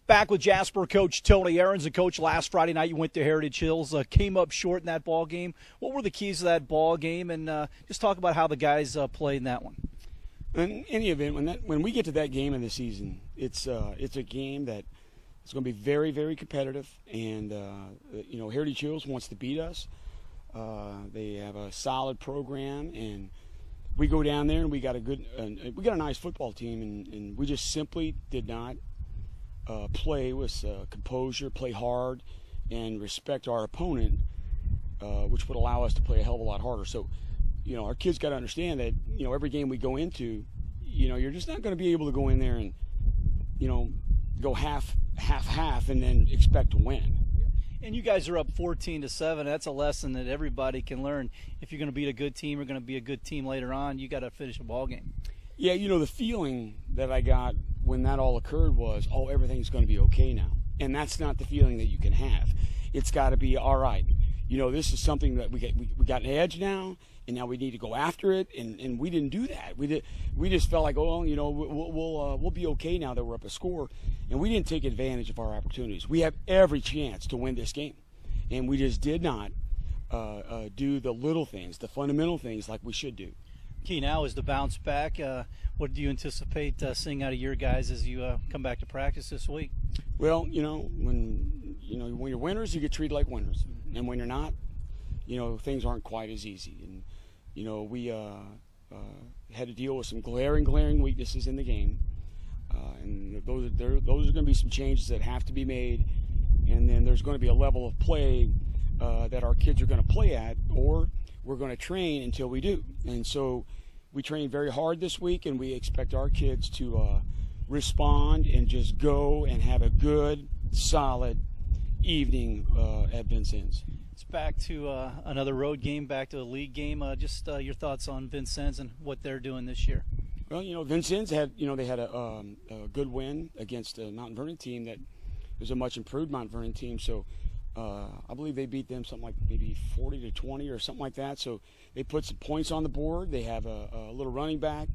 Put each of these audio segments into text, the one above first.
Back with Jasper coach Tony Ahrens. And coach, last Friday night you went to Heritage Hills, came up short in that ball game. What were the keys to that ball game? And just talk about how the guys played in that one. In any event, when we get to that game of the season, it's a game that is going to be very, very competitive. And Heritage Hills wants to beat us. They have a solid program, and we go down there and we got a nice football team, and we just simply did not play with composure, play hard, and respect our opponent, which would allow us to play a hell of a lot harder. So, our kids got to understand that, every game we go into, you're just not going to be able to go in there and, go half, and then expect to win. And you guys are up 14-7. That's a lesson that everybody can learn. If you're going to beat a good team or going to be a good team later on, you got to finish a ball game. Yeah, the feeling that I got when that all occurred was, everything's going to be okay now. And that's not the feeling that you can have. It's got to be, all right, this is something that we got an edge now, and now we need to go after it. And we didn't do that. We just felt like, we'll be okay now that we're up a score. And we didn't take advantage of our opportunities. We have every chance to win this game. And we just did not do the little things, the fundamental things like we should do. Key now is the bounce back. What do you anticipate seeing out of your guys as you come back to practice this week? Well, when you're winners, you get treated like winners, and when you're not, things aren't quite as easy. And we had to deal with some glaring weaknesses in the game, and those are going to be some changes that have to be made. And then there's going to be a level of play that our kids are going to play at, or we're going to train until we do. And so we trained very hard this week, and we expect our kids to respond and just go and have a good, solid evening at Vincennes. It's back to another road game, back to a league game. Just your thoughts on Vincennes and what they're doing this year. Well, Vincennes had, they had a good win against a Mount Vernon team that was a much improved Mount Vernon team. So I believe they beat them something like maybe 40-20 or something like that. So they put some points on the board. They have a little running back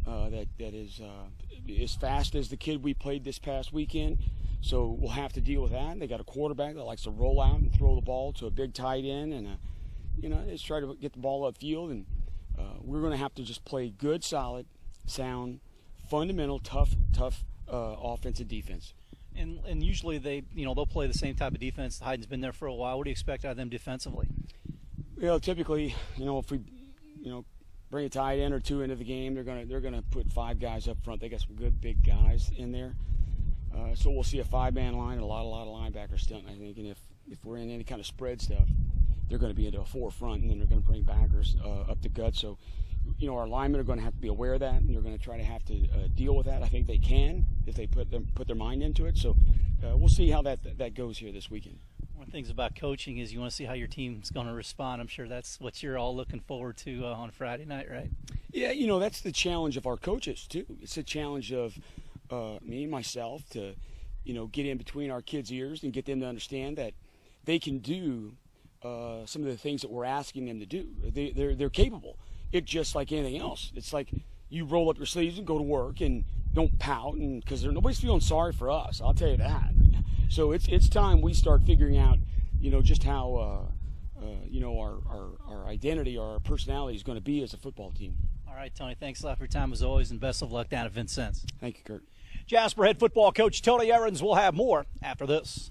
that is as fast as the kid we played this past weekend. So we'll have to deal with that. They got a quarterback that likes to roll out and throw the ball to a big tight end, and just try to get the ball upfield. And we're going to have to just play good, solid, sound, fundamental, tough offense and defense. And usually they'll play the same type of defense. Hayden's been there for a while. What do you expect out of them defensively? Typically, if we, bring a tight end or two into the game, they're gonna put five guys up front. They got some good big guys in there. So we'll see a five-man line and a lot of linebackers still, I think. And if we're in any kind of spread stuff, they're going to be into a forefront, and then they're going to bring backers up the gut. So, our linemen are going to have to be aware of that, and they're going to try to have to deal with that. I think they can if they put their mind into it. So we'll see how that goes here this weekend. One of the things about coaching is you want to see how your team's going to respond. I'm sure that's what you're all looking forward to on Friday night, right? Yeah, that's the challenge of our coaches too. It's a challenge of me and myself to, get in between our kids' ears and get them to understand that they can do some of the things that we're asking them to do. They're capable. It's just like anything else. It's like you roll up your sleeves and go to work and don't pout, and because nobody's feeling sorry for us. I'll tell you that. So it's time we start figuring out, just how our identity, our personality is going to be as a football team. All right, Tony. Thanks a lot for your time as always, and best of luck down at Vincennes. Thank you, Kurt. Jasper head football coach Tony Ahrens will have more after this.